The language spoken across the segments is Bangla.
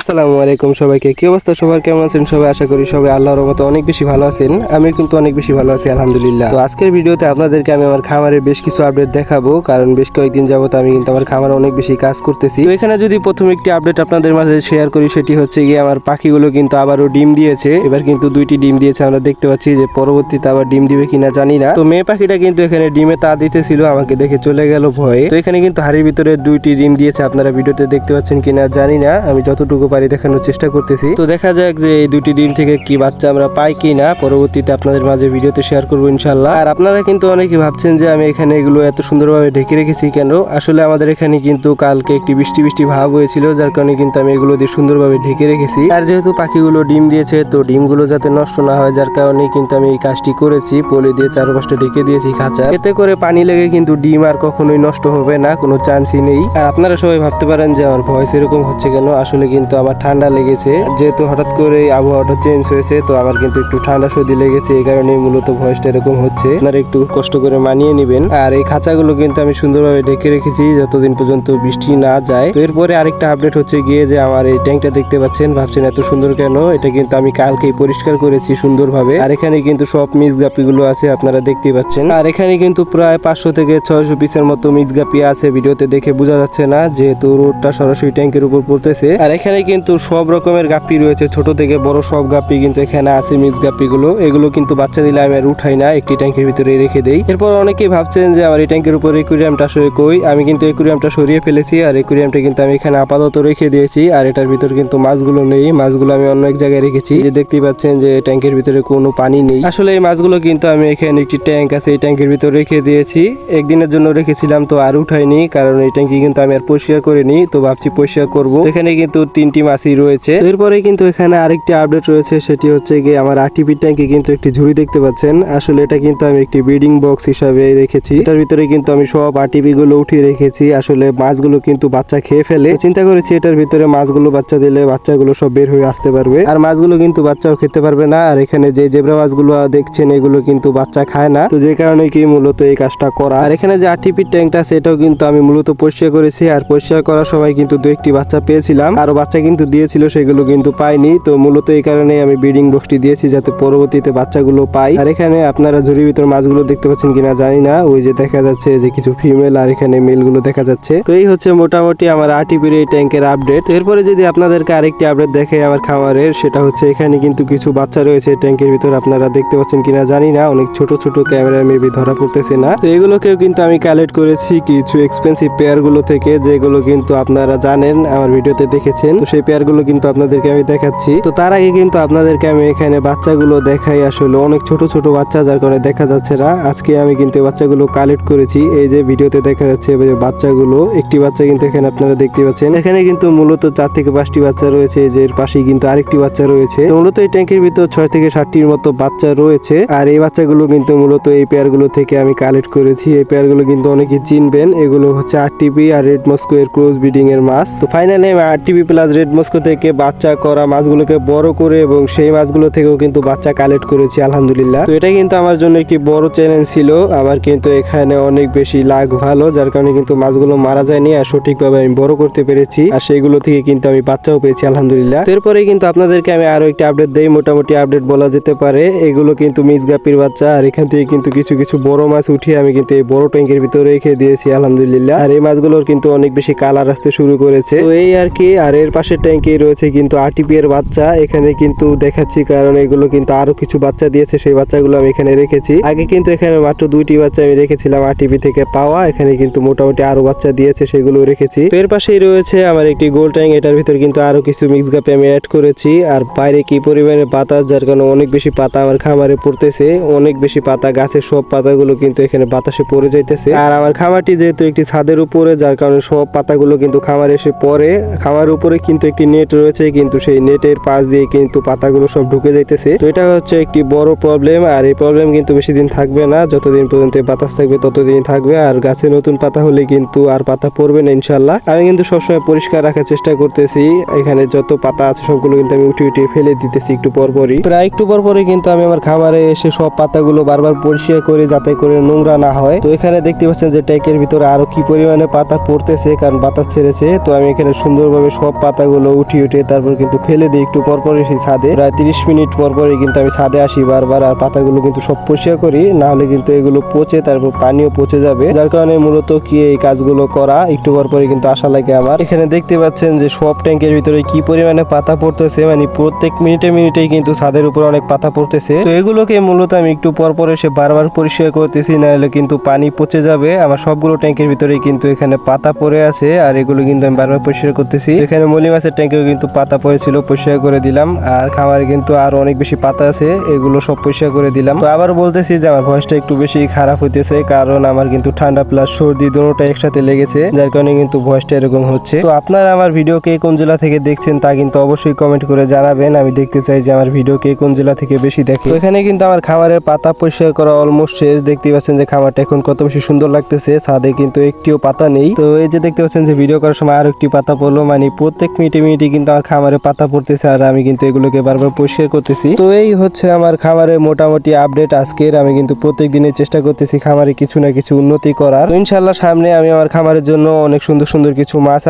আসসালামু আলাইকুম সবাইকে। কি অবস্থা সবার, কেমন আছেন সবাই? আশা করি সবাই আল্লাহর রহমতে অনেক বেশি ভালো আছেন। আমি কিন্তু অনেক বেশি ভালো আছি আলহামদুলিল্লাহ। তো আজকের ভিডিওতে আপনাদেরকে আমি আমার খামারের বেশ কিছু আপডেট দেখাবো, কারণ বেশ কয়েকদিন যাবত আমি কিন্তু আমার খামারে অনেক বেশি কাজ করতেছি। তো এখানে যদি প্রথম একটি আপডেট আপনাদের মাঝে শেয়ার করি, সেটি হচ্ছে গিয়ে আমার পাখিগুলো কিন্তু আবারও ডিম দিয়েছে। এবার কিন্তু 2টি ডিম দিয়েছে, আমরা দেখতে পাচ্ছি যে পরবর্তীতে আবার ডিম দিবে কিনা জানি না। তো মেয়ে পাখিটা কিন্তু এখানে ডিমে তা দিতেছিল, আমাকে দেখে চলে গেল ভয়ে। তো এখানে কিন্তু হাড়ির ভিতরে 2টি ডিম দিয়েছে, আপনারা ভিডিওতে দেখতে পাচ্ছেন কিনা জানি না, আমি যতটুকু পারি দেখানোর চেষ্টা করতেছি। তো দেখা যাক যে এই 2টি ডিম থেকে কি বাচ্চা আমরা পাই কিনা, পরবর্তীতে আপনাদের মাঝে ভিডিওতে শেয়ার করবো ইনশাল্লাহ। আর আপনারা কিন্তু অনেকে ভাবছেন যে আমি এখানে এগুলো এত সুন্দরভাবে ঢেকে রেখেছি কেন। আসলে আমাদের এখানে কিন্তু কালকে একটি বৃষ্টি ভাব হয়েছিল, যার কারণে কিন্তু আমি এগুলো দিয়ে সুন্দরভাবে ঢেকে রেখেছি। আর যেহেতু পাখিগুলো ডিম দিয়েছে, তো ডিমগুলো যাতে নষ্ট না হয়, যার কারণে কিন্তু আমি এই কাজটি করেছি। পলি দিয়ে চারপাশটা ঢেকে দিয়েছি খাঁচা, এতে করে পানি লেগে কিন্তু ডিম আর কখনোই নষ্ট হবে না, কোনো চান্সই নেই। আর আপনারা সবাই ভাবতে পারেন যে আমার ভয়েস এরকম হচ্ছে কেন। আসলে কিন্তু আমার ঠান্ডা লেগেছে, যেহেতু হঠাৎ করে আবহাওয়াটা চেঞ্জ হয়েছে, তো আমার কিন্তু একটু ঠান্ডা সর্দি লেগেছে, এই কারণে মূলত ভয়েসটা এরকম হচ্ছে। আপনারা একটু কষ্ট করে মানিয়ে নেবেন। আর এই খাঁচাগুলো কিন্তু আমি সুন্দরভাবে ঢেকে রেখেছি যতদিন পর্যন্ত বৃষ্টি না যায়। তো এরপরে আরেকটা আপডেট হচ্ছে গিয়ে যে আমার এই ট্যাঙ্কটা দেখতে পাচ্ছেন, ভাবছেন এত সুন্দর কেন, এটা কিন্তু আমি কালকেই পরিষ্কার করেছি সুন্দরভাবে। আর এখানে কিন্তু সব মিক্স গাপিগুলো আছে, আপনারা দেখতে পাচ্ছেন। আর এখানে কিন্তু প্রায় 500 থেকে 600 পিসের মতো মিক্স গাপি আছে, ভিডিওতে দেখে বোঝা যাচ্ছে না যেহেতু রোডটা সরাসরি ট্যাঙ্কের উপর পড়তেছে। আর এখানে কিন্তু সব রকমের গাপ্পি রয়েছে, ছোট থেকে বড় সব গাপ্পি কিন্তু এখানে আছে। মিক্স গাপ্পিগুলো এগুলো কিন্তু বাচ্চা দিলে আমি আর উঠাই না, একটি ট্যাঙ্কের ভিতরে রেখে দেই। এরপর অনেকেই ভাবছেন যে আমার এই ট্যাঙ্কের উপর একুরিয়ামটা আসলে কই। আমি কিন্তু একুরিয়ামটা সরিয়ে ফেলেছি, আর একুরিয়ামটা কিন্তু আমি এখানে আপাতত রেখে দিয়েছি। আর এটার ভিতর কিন্তু মাছগুলো নেই, মাছগুলো আমি অন্য এক জায়গায় রেখেছি। যে দেখতেই পাচ্ছেন যে ট্যাঙ্কের ভিতরে কোনো পানি নেই। আসলে এই মাছগুলো কিন্তু আমি এখানে একটি ট্যাঙ্ক আছে, এই ট্যাঙ্কের ভিতর রেখে দিয়েছি। একদিনের জন্য রেখেছিলাম, তো আর উঠাইনি, কারণ এই ট্যাঙ্কি কিন্তু আমি আর পরিষ্কার করিনি। তো ভাবছি পরিষ্কার করবো। এখানে কিন্তু 3টি মাছই রয়েছে। এরপরে কিন্তু এখানে আরেকটি আপডেট রয়েছে, সেটি হচ্ছে গিয়ে আমার আরটিপি ট্যাঙ্কে কিন্তু একটি ঝুড়ি দেখতে পাচ্ছেন। আসলে এটা কিন্তু আমি একটি ব্রিডিং বক্স হিসাবে রেখেছি, এটার ভিতরে কিন্তু আমি সব আরটিপি গুলো উঠিয়ে রেখেছি। আসলে মাছগুলো কিন্তু বাচ্চা খেয়ে ফেলে, চিন্তা করেছি এটার ভিতরে মাছগুলো বাচ্চা দিলে বাচ্চাগুলো সব বের হয়ে আসতে পারবে, আর মাছগুলো কিন্তু বাচ্চাও খেতে পারবে না। আর এখানে যে জেব্রা মাছগুলো দেখছেন, এগুলো কিন্তু বাচ্চা খায় না, তো যে কারণে কি মূলত এই কাজটা করা। আর এখানে যে আরটিপি ট্যাঙ্কটা সেটাও কিন্তু আমি মূলত পরিষ্কার করেছি, আর পরিষ্কার করার সময় কিন্তু 2-1টি বাচ্চা পেয়েছিলাম, আরো বাচ্চা কিন্তু দিয়েছিল, সেগুলো কিন্তু পাইনি। তো মূলত এই কারণে আমি ব্রিডিং বক্সটি দিয়েছি, যাতে পরবর্তীতে বাচ্চাগুলো পাই। আর এখানে আপনারা ঝুড়ির ভিতর মাছগুলো দেখতে পাচ্ছেন কিনা জানি না, ওই যে দেখা যাচ্ছে যে কিছু ফিমেল আর এখানে মেল গুলো দেখা যাচ্ছে। তো এই হচ্ছে মোটামুটি আমার আরটিপির এই ট্যাঙ্কের আপডেট। তো এরপরে যদি আপনাদেরকে আরেকটি আপডেট দেখে আমার খামারের, সেটা হচ্ছে এখানে কিন্তু কিছু বাচ্চা রয়েছে ট্যাঙ্কের ভিতর, আপনারা দেখতে পাচ্ছেন কিনা জানি না, অনেক ছোট ছোট ক্যামেরা মেবি ধরা পড়তেছে না। তো এগুলোকেও কিন্তু আমি কালেক্ট করেছি কিছু এক্সপেন্সিভ পেয়ার গুলো থেকে, যেগুলো কিন্তু আপনারা জানেন আমার ভিডিওতে দেখেছেন। তো সেই পেয়ার গুলো কিন্তু আপনাদেরকে আমি দেখাচ্ছি। তো তার আগে কিন্তু আপনাদেরকে আমি এখানে বাচ্চাগুলো দেখাই, আসলে অনেক ছোট ছোট বাচ্চা, যার কারণে দেখা যাচ্ছে না। আজকে আমি কিন্তু বাচ্চাগুলো কালেক্ট করেছি, এই যে ভিডিওতে দেখা যাচ্ছে বাচ্চাগুলো, একটি বাচ্চা কিন্তু এখানে আপনারা দেখতে পাচ্ছেন। এখানে কিন্তু মূলত 4 থেকে 5টি বাচ্চা রয়েছে, যে এর পাশেই কিন্তু আরেকটি বাচ্চা রয়েছে। তো মূলত এই ট্যাঙ্কের ভিতর 6 থেকে 7টির মতো বাচ্চা রয়েছে। আর এই বাচ্চাগুলো কিন্তু মূলত এই পেয়ারগুলো থেকে আমি কালেক্ট করেছি। এই পেয়ারগুলো কিন্তু অনেকে চিনবেন, এগুলো হচ্ছে আরটিপি আর রেড মস্কো এর ক্রস ব্রিডিং এর মাছ। তো ফাইনালি আমি আরটিপি প্লাস রেড মস্কো থেকে বাচ্চা করা মাছগুলোকে বড় করে এবং সেই মাছগুলো থেকেও কিন্তু বাচ্চা কালেক্ট করেছি আলহামদুলিল্লাহ। তো এটা কিন্তু আমার জন্য একটি বড় চ্যালেঞ্জ ছিল। আমার কিন্তু এখানে অনেক বেশি লাগ ভালো, যার কারণে কিন্তু মাছগুলো মারা যায়নি, আর সঠিকভাবে আমি বড় করতে পেরেছি, আর সেইগুলো থেকে কিন্তু আমি বাচ্চাও পেয়েছি আলহামদুলিল্লাহ। এরপরে কিন্তু আপনাদেরকে আমি আরো একটি আপডেট দেই, মোটামুটি আপডেট বলা যেতে পারে। এগুলো কিন্তু মিক্স গাপির বাচ্চা, আর এখান থেকে কিন্তু কিছু কিছু বড় মাছ উঠিয়ে আমি কিন্তু এই বড় ট্যাঙ্কের ভিতরে রেখে দিয়েছি আলহামদুলিল্লাহ। আর এই মাছগুলোর কিন্তু অনেক বেশি কালার আসতে শুরু করেছে, তো এই আর কি। আর এর পাশের ট্যাঙ্কে রয়েছে কিন্তু আরটিপি এর বাচ্চা, এখানে কিন্তু দেখাচ্ছি কারণ এগুলো কিন্তু আরো কিছু বাচ্চা দিয়েছে, সেই বাচ্চাগুলো আমি এখানে রেখেছি। আগে কিন্তু এখানে মাত্র 2টি বাচ্চা আমি রেখেছিলাম আরটিপি থেকে পাওয়া, এখানে কিন্তু মোটামুটি আরো বাচ্চা দিয়েছে, সেগুলো রেখেছি। তো এর পাশেই রয়েছে আমার একটি গোল ট্যাঙ্ক, এটার ভিতর কিন্তু আরো কিছু মিক্স গাপে আমি অ্যাড করেছি। আর বাইরে কি পরিমাণে বাতাস, যার কারণে অনেক বেশি পাতা আমার খামারে পড়তেছে, অনেক বেশি পাতা, গাছের সব পাতাগুলো কিন্তু এখানে বাতাসে পড়ে যাইতেছে। আর আমার খামারটি যেহেতু একটি ছাদের উপরে, যার কারণে সব পাতাগুলো কিন্তু খামারে এসে পড়ে। খামারের উপরে কিন্তু একটি নেট রয়েছে, কিন্তু সেই নেটের পাশ দিয়ে কিন্তু পাতাগুলো সব ঢুকে যাইতেছে। তো এটা হচ্ছে একটি বড় প্রবলেম, আর এই প্রবলেম কিন্তু বেশি দিন থাকবে না, যতদিন পর্যন্ত বাতাস থাকবে ততদিন থাকবে। আর গাছে নতুন পাতা হলে কিন্তু আর পাতা পড়বে না ইনশাল্লাহ। আমি কিন্তু সবসময় পরিষ্কার রাখার চেষ্টা করতেছি, এখানে যত পাতা আছে সবগুলো কিন্তু আমি উঠিয়ে ফেলে দিতেছি একটু পরপরই। প্রায় একটু পরপরই কিন্তু আমি আমার খামারে এসে সব পাতাগুলো বারবার পরিষ্কার করে, যাতে করে নোংরা না হয়। তো এখানে দেখতে পাচ্ছেন যে ট্যাঙ্কের ভিতরে আরো কি পরিমাণে পাতা পড়তেছে, কারণ বাতাস ছেড়েছে। তো আমি এখানে সুন্দরভাবে সব পাতাগুলো পাতাগুলো উঠে তারপর কিন্তু ফেলে দিই একটু পরপর এসে ছাদে। প্রায় 30 মিনিট পরপরই কিন্তু আমি ছাদে আসি বারবার, আর পাতাগুলো কিন্তু সব পরিষ্কার করি, না হলে কিন্তু এগুলো পচে তারপর পানিও পচে যাবে। যার কারণে মূলত কি এই কাজগুলো করা, একটু পরপরই কিন্তু আসা লাগে আমার। এখানে দেখতে পাচ্ছেন যে সব ট্যাঙ্কের ভিতরে কি পরিমাণে পাতা পড়তেছে, মানে প্রত্যেক মিনিটেই কিন্তু ছাদের উপর অনেক পাতা পড়তেছে। তো এগুলোকে মূলত আমি একটু পরপর এসে বারবার পরিষ্কার করতেছি, না হলে কিন্তু পানি পচে যাবে। আমার সবগুলো ট্যাঙ্কের ভিতরে কিন্তু এখানে পাতা পড়ে আছে, আর এগুলো কিন্তু আমি বারবার পরিষ্কার করতেছি। এখানে মলি মাছের ট্যাঙ্কেও কিন্তু পাতা পড়েছিল, পরিষ্কার করে দিলাম। আর খামারে কিন্তু আরো অনেক বেশি পাতা আছে, এগুলো সব পরিষ্কার করে দিলাম। তো আবার বলতেছি যে আমার ভয়েসটা একটু বেশি খারাপ হইতেছে, কারণ আমার কিন্তু ঠান্ডা প্লাস সর্দি দুটোটা একসাথে লেগেছে, যার কারণে কিন্তু ভয়েসটা এরকম হচ্ছে। তো আপনারা আমার ভিডিও কে কোন জেলা থেকে দেখছেন তা কিন্তু অবশ্যই কমেন্ট করে জানাবেন, আমি দেখতে চাই যে আমার ভিডিও কে কোন জেলা থেকে বেশি দেখে। তো এখানে কিন্তু আমার খামারের পাতা পরিষ্কার করা অলমোস্ট শেষ। দেখতে পাচ্ছেন যে খামারটা এখন কত বেশি সুন্দর লাগতেছে, ছাদে কিন্তু একটিও পাতা নেই। তো এই যে দেখতে পাচ্ছেন যে ভিডিও করার সময় আর একটি পাতা পড়লো, মানে প্রত্যেক মিনিটে কিন্তু আমার খামারে পাতা পড়তেছে, আর আমি কিন্তু এগুলোকে বারবার পরিষ্কার করতেছি। তো এই হচ্ছে আমার খামারে মোটামুটি আপডেট আজকের। আমি কিন্তু প্রত্যেক দিনের চেষ্টা করতেছি খামারে কিছু না কিছু উন্নতি করার। তো ইনশাল্লাহ সামনে আমি আমার খামারের জন্য অনেক সুন্দর সুন্দর কিছু মাছ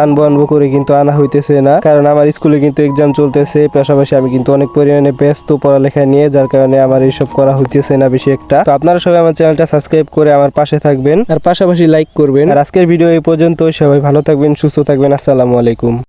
আনবো করে কিন্তু আনা হইতেছে না, কারণ আমার স্কুলে কিন্তু এক্সাম চলতেছে, পাশাপাশি আমি কিন্তু অনেক পরিমাণে ব্যস্ত পড়ালেখা নিয়ে, যার কারণে আমার এইসব করা হইতেছে না বেশি একটা। তো আপনারা সবাই আমার চ্যানেলটা সাবস্ক্রাইব করে আমার পাশে থাকবেন, আর পাশাপাশি লাইক করবেন। আর আজকের ভিডিও এই পর্যন্ত, সবাই ভালো থাকবেন, সুস্থ থাকবেন, আসসালামু আলাইকুম।